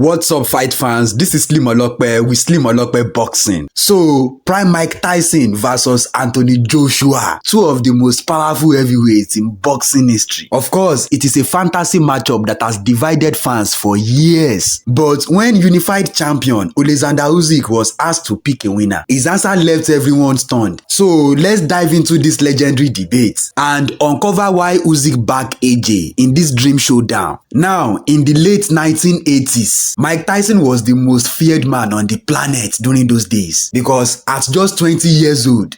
What's up, fight fans? This is Slim Olokpe with Slim Olokpe Boxing. So, Prime Mike Tyson versus Anthony Joshua, two of the most powerful heavyweights in boxing history. Of course, it is a fantasy matchup that has divided fans for years. But when unified champion Oleksandr Usyk was asked to pick a winner, his answer left everyone stunned. So, let's dive into this legendary debate and uncover why Usyk backed AJ in this dream showdown. Now, in the late 1980s, Mike Tyson was the most feared man on the planet during those days because at just 20 years old,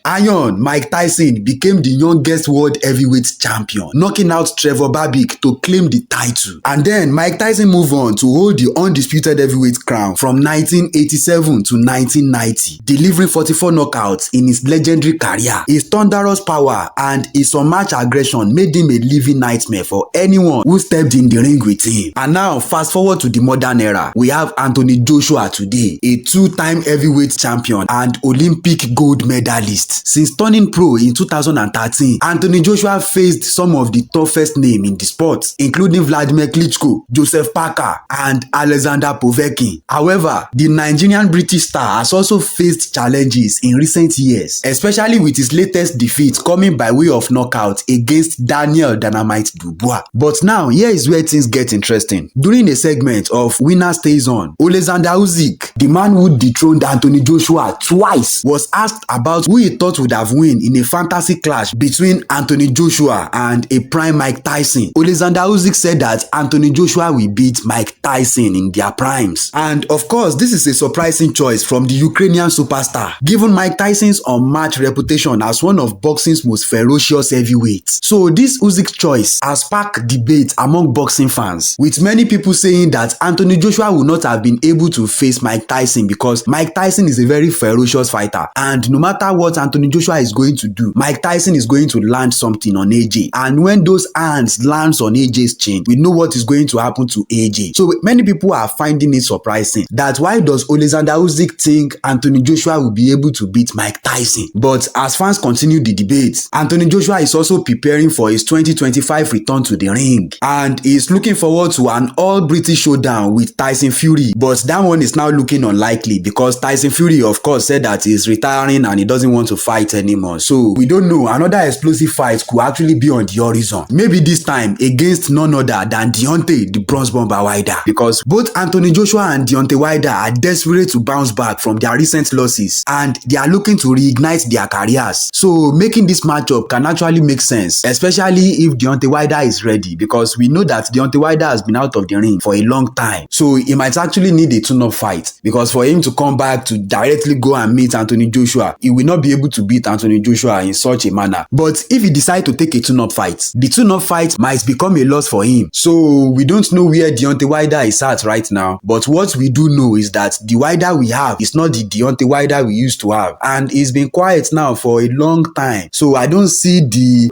Mike Tyson became the youngest world heavyweight champion, knocking out Trevor Babbitt to claim the title. And then Mike Tyson moved on to hold the undisputed heavyweight crown from 1987 to 1990, delivering 44 knockouts in his legendary career. His thunderous power and his unmatched aggression made him a living nightmare for anyone who stepped in the ring with him. And now, fast forward to the modern era, we have Anthony Joshua today, a two-time heavyweight champion and Olympic gold medalist. Since turning pro in 2013, Anthony Joshua faced some of the toughest names in the sport, including Vladimir Klitschko, Joseph Parker, and Alexander Povetkin. However, the Nigerian-British star has also faced challenges in recent years, especially with his latest defeat coming by way of knockout against Daniel Dynamite Dubois. But now, here is where things get interesting. During a segment of Winner Stays On, Oleksandr Usyk, the man who dethroned Anthony Joshua twice, was asked about who he thought would have won in a fantasy clash between Anthony Joshua and a prime Mike Tyson. Oleksandr Usyk said that Anthony Joshua will beat Mike Tyson in their primes. And of course, this is a surprising choice from the Ukrainian superstar, given Mike Tyson's unmatched reputation as one of boxing's most ferocious heavyweights. So this Usyk choice has sparked debate among boxing fans, with many people saying that Anthony Joshua will not have been able to face Mike Tyson because Mike Tyson is a very ferocious fighter, and no matter what Anthony Joshua is going to do, Mike Tyson is going to land something on AJ, and when those hands lands on AJ's chin, we know what is going to happen to AJ. So many people are finding it surprising that why does Oleksandr Usyk think Anthony Joshua will be able to beat Mike Tyson? But as fans continue the debate, Anthony Joshua is also preparing for his 2025 return to the ring, and is looking forward to an all-British showdown with Tyson Fury. But that one is now looking unlikely because Tyson Fury, of course, said that he's retiring and he doesn't want to fight anymore. So we don't know. Another explosive fight could actually be on the horizon. Maybe this time against none other than Deontay, the Bronze Bomber Wilder, because both Anthony Joshua and Deontay Wilder are desperate to bounce back from their recent losses and they are looking to reignite their careers. So making this matchup can actually make sense, especially if Deontay Wilder is ready, because we know that Deontay Wilder has been out of the ring for a long time. So he might actually need a tune-up fight, because for him to come back to directly go and meet Anthony Joshua, he will not be able to beat Anthony Joshua in such a manner. But if he decides to take a tune-up fight, the tune-up fight might become a loss for him. So we don't know where Deontay Wilder is at right now, but what we do know is that the Wilder we have is not the Deontay Wilder we used to have, and he's been quiet now for a long time. So I don't see the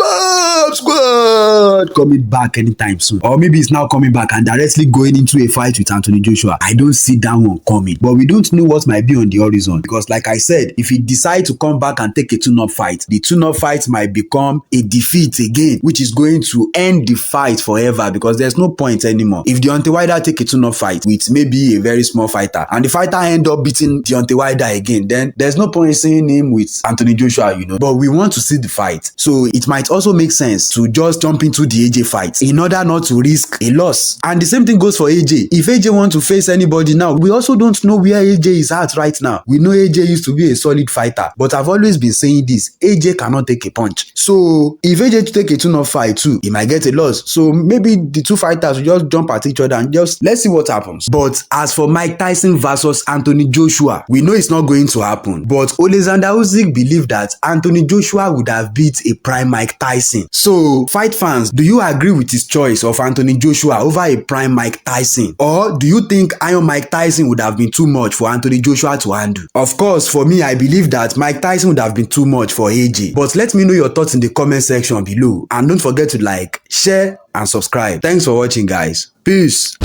squad coming back anytime soon, or maybe it's now coming back and directly going into a fight with Anthony Joshua. I don't see that one coming, but we don't know what might be on the horizon, because like I said, if he decides to come back and take a tune-up fight, the tune-up fight might become a defeat again, which is going to end the fight forever, because there's no point anymore. If Deontay Wilder take a tune-up fight with maybe a very small fighter and the fighter end up beating Deontay Wilder again, then there's no point seeing him with Anthony Joshua, but we want to see the fight. So it might also make sense to just jump into the AJ fight in order not to risk a loss. And the same thing goes for AJ. If AJ wants to face anybody now, we also don't know where AJ is at right now. We know AJ used to be a solid fighter, but I've always been saying this: AJ cannot take a punch. So if AJ take a tune-up fight too, he might get a loss. So maybe the two fighters will just jump at each other and just let's see what happens. But as for Mike Tyson versus Anthony Joshua, we know it's not going to happen. But Oleksandr Usyk believed that Anthony Joshua would have beat a prime Mike Tyson. So fight fans, do you agree with his choice of Anthony Joshua over a prime Mike Tyson? Or do you think Iron Mike Tyson would have been too much for Anthony Joshua to handle? Of course, for me, I believe that Mike Tyson would have been too much for AJ. But let me know your thoughts in the comment section below. And don't forget to like, share, and subscribe. Thanks for watching, guys. Peace.